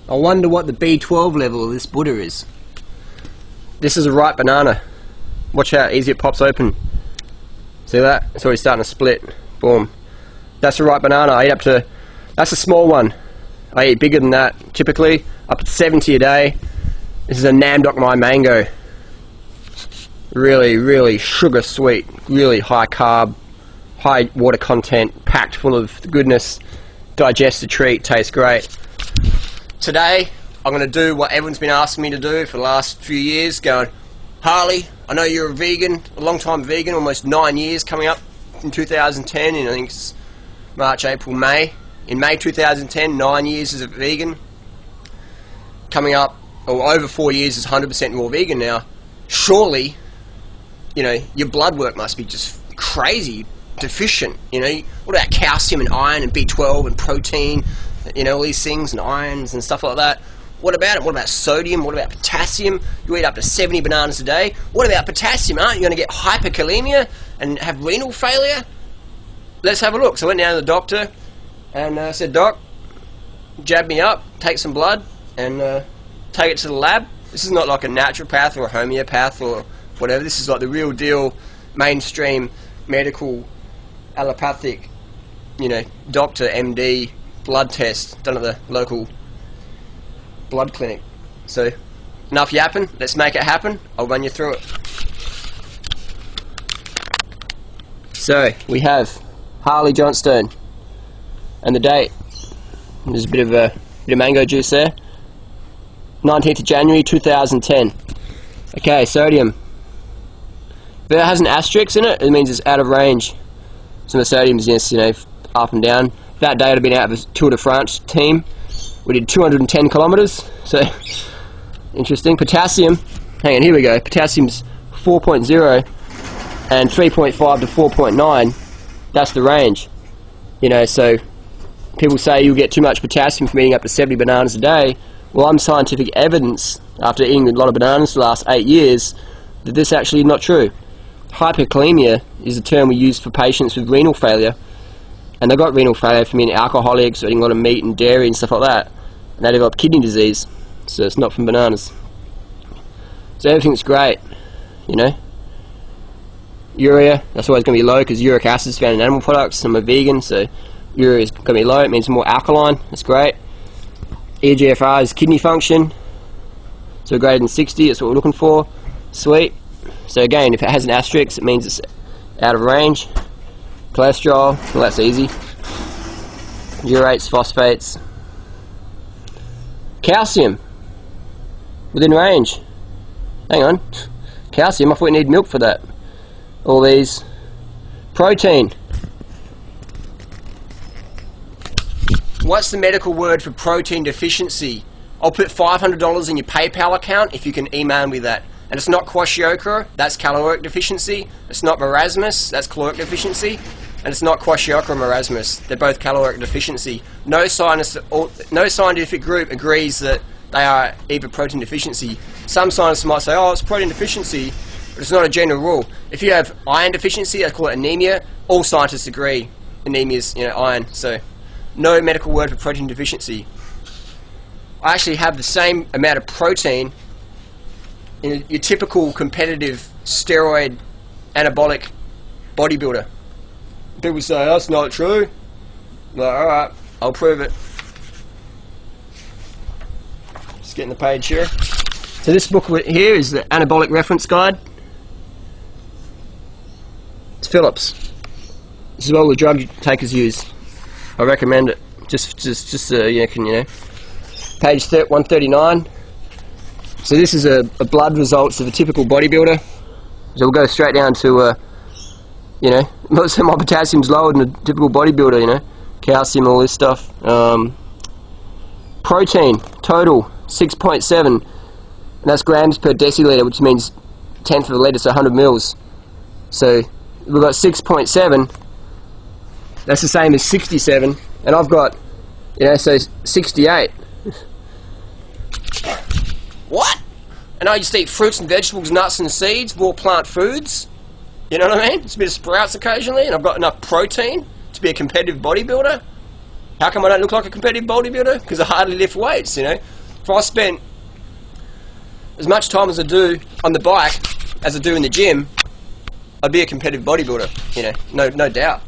I wonder what the B12 level of this Buddha is. This is a ripe banana. Watch how easy it pops open. See that? It's already starting to split. Boom. That's a ripe banana. I eat up to... That's a small one. I eat bigger than that, typically. Up to 70 a day. This is a Namdok Mai mango. Really, really sugar sweet. Really high carb. High water content. Packed full of goodness. Digest a treat. Tastes great. Today, I'm going to do what everyone's been asking me to do for the last few years. Going, Harley, I know you're a vegan. A long time vegan. Almost 9 years coming up in 2010. And I think it's March, April, May. In May 2010, 9 years as a vegan. Coming up, or over 4 years as 100% raw vegan now. Surely, you know, your blood work must be just crazy deficient. You know, what about calcium and iron and B12 and protein? You know, all these things and irons and stuff like that. What about it? What about sodium? What about potassium? You eat up to 70 bananas a day. What about potassium? Aren't you going to get hyperkalemia and have renal failure? Let's have a look. So I went down to the doctor and said, Doc, jab me up, take some blood and take it to the lab. This is not like a naturopath or a homeopath or whatever. This is like the real deal, mainstream medical allopathic, you know, doctor, MD, blood test done at the local blood clinic. So enough yapping, let's make it happen. I'll run you through it. So we have Harley Johnstone and the date. There's a bit of mango juice there. 19th of January 2010. Okay, sodium. If it has an asterisk in it, it means it's out of range. So the sodium is, yes, you know, up and down. That day I'd have been out of a Tour de France team. We did 210 kilometers, so interesting. Potassium, hang on, here we go. Potassium's 4.0 and 3.5 to 4.9. That's the range. You know, so people say you'll get too much potassium from eating up to 70 bananas a day. Well, I'm scientific evidence, after eating a lot of bananas for the last 8 years, that this actually is not true. Hyperkalemia is a term we use for patients with renal failure. And they've got renal failure from eating alcoholics or eating a lot of meat and dairy and stuff like that. And they develop kidney disease. So it's not from bananas. So everything's great, you know. Urea, that's always going to be low because uric acid is found in animal products. I'm a vegan, so urea is going to be low. It means more alkaline. That's great. eGFR is kidney function. So greater than 60, that's what we're looking for. Sweet. So again, if it has an asterisk, it means it's out of range. Cholesterol, well, that's easy. Urates, phosphates. Calcium, within range. Hang on, calcium, I thought we need milk for that. All these. Protein. What's the medical word for protein deficiency? I'll put $500 in your PayPal account if you can email me that. And it's not kwashiorkor, that's caloric deficiency. It's not marasmus, that's caloric deficiency. And it's not kwashiorkor or marasmus, they're both caloric deficiency. No scientific group agrees that they are either protein deficiency. Some scientists might say, oh, it's protein deficiency, but it's not a general rule. If you have iron deficiency, they call it anemia. All scientists agree anemia is, you know, iron. So no medical word for protein deficiency. I actually have the same amount of protein in your typical competitive steroid anabolic bodybuilder. People say, that's not true. I'm like, alright, I'll prove it. Just getting the page here. So this book here is the Anabolic Reference Guide. It's Phillips. This is what all the drug takers use. I recommend it. Just so you can, you know. Page 139. So this is a blood results of a typical bodybuilder. So we'll go straight down to, you know, most of my potassium's lower than a typical bodybuilder, you know. Calcium, all this stuff. Protein, total, 6.7. And that's grams per deciliter, which means 1/10 of a litre, so 100 mils. So we've got 6.7. That's the same as 67. And I've got, you know, so 68. What? And I just eat fruits and vegetables, nuts and seeds, raw plant foods. You know what I mean? Just a bit of sprouts occasionally, and I've got enough protein to be a competitive bodybuilder. How come I don't look like a competitive bodybuilder? Because I hardly lift weights, you know. if I spent as much time as I do on the bike as I do in the gym, I'd be a competitive bodybuilder, you know, no doubt.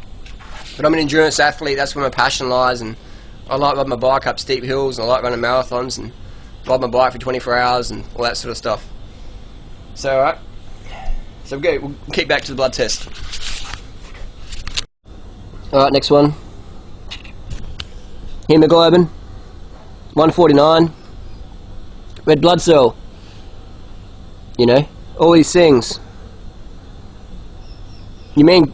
But I'm an endurance athlete, that's where my passion lies, and I like riding my bike up steep hills, and I like running marathons, and ride my bike for 24 hours, and all that sort of stuff. So, alright. So we'll keep back to the blood test. Alright, next one. Hemoglobin, 149. Red blood cell. You know, all these things. You mean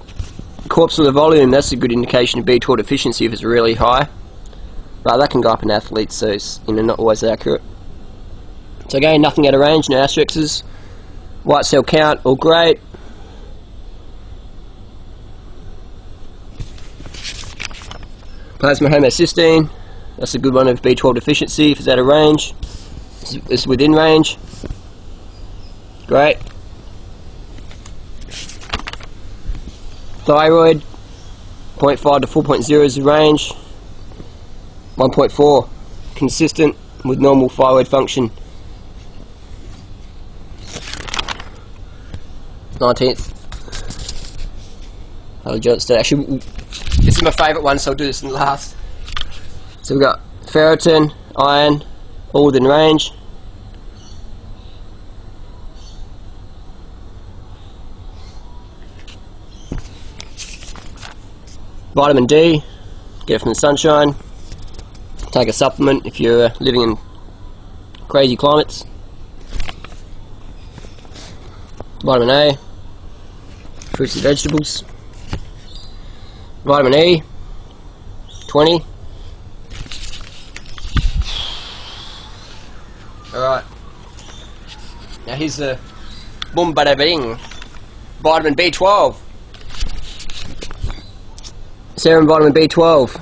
corpuscular volume, that's a good indication of B12 deficiency if it's really high. But that can go up in athletes, so it's, you know, not always accurate. So again, nothing out of range, no asterisks. White cell count, all great. Plasma homocysteine, that's a good one of B12 deficiency if it's out of range. It's within range. Great. Thyroid, 0.5 to 4.0 is the range. 1.4, consistent with normal thyroid function. 19th. Harley Johnstone. Actually, this is my favourite one, so I'll do this in the last. So we've got ferritin, iron, all within range. Vitamin D, get it from the sunshine. Take a supplement if you're living in crazy climates. Vitamin A, fruits and vegetables. Vitamin E, 20. Alright. Now here's the boom bada bing. Vitamin B12. Serum vitamin B12.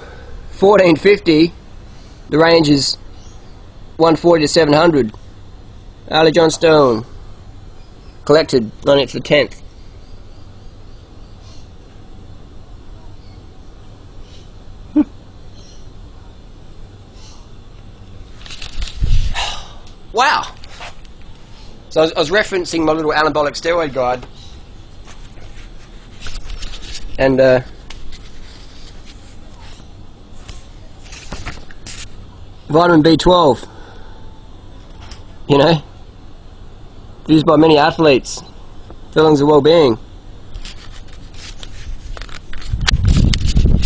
1450. The range is 140 to 700. Harley Johnstone. Collected 19th to the 10th. Wow! So I was referencing my little anabolic steroid guide, and vitamin B12, you know, used by many athletes, feelings of well-being.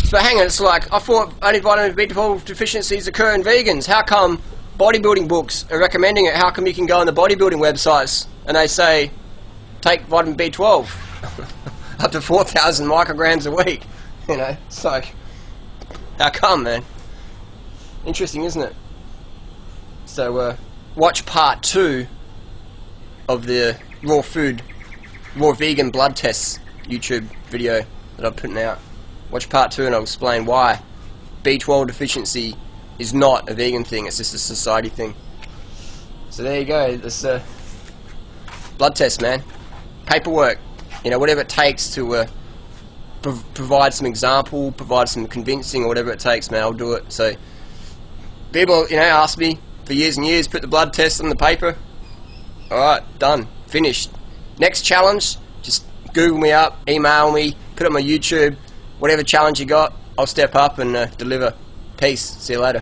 But hang on, it's like, I thought only vitamin B12 deficiencies occur in vegans. How come bodybuilding books are recommending it? How come you can go on the bodybuilding websites and they say, take vitamin B12, up to 4,000 micrograms a week? You know, it's like, how come, man? Interesting, isn't it? So, watch part 2 of the raw vegan blood tests YouTube video that I'm putting out. Watch part 2 and I'll explain why B12 deficiency is not a vegan thing, it's just a society thing. So there you go, this blood test, man. Paperwork, you know, whatever it takes to provide some example, provide some convincing, or whatever it takes, man, I'll do it. So people, you know, ask me for years and years, put the blood test on the paper. Alright, done, finished. Next challenge, just Google me up, email me, put it on my YouTube, whatever challenge you got, I'll step up and deliver. Peace, see you later.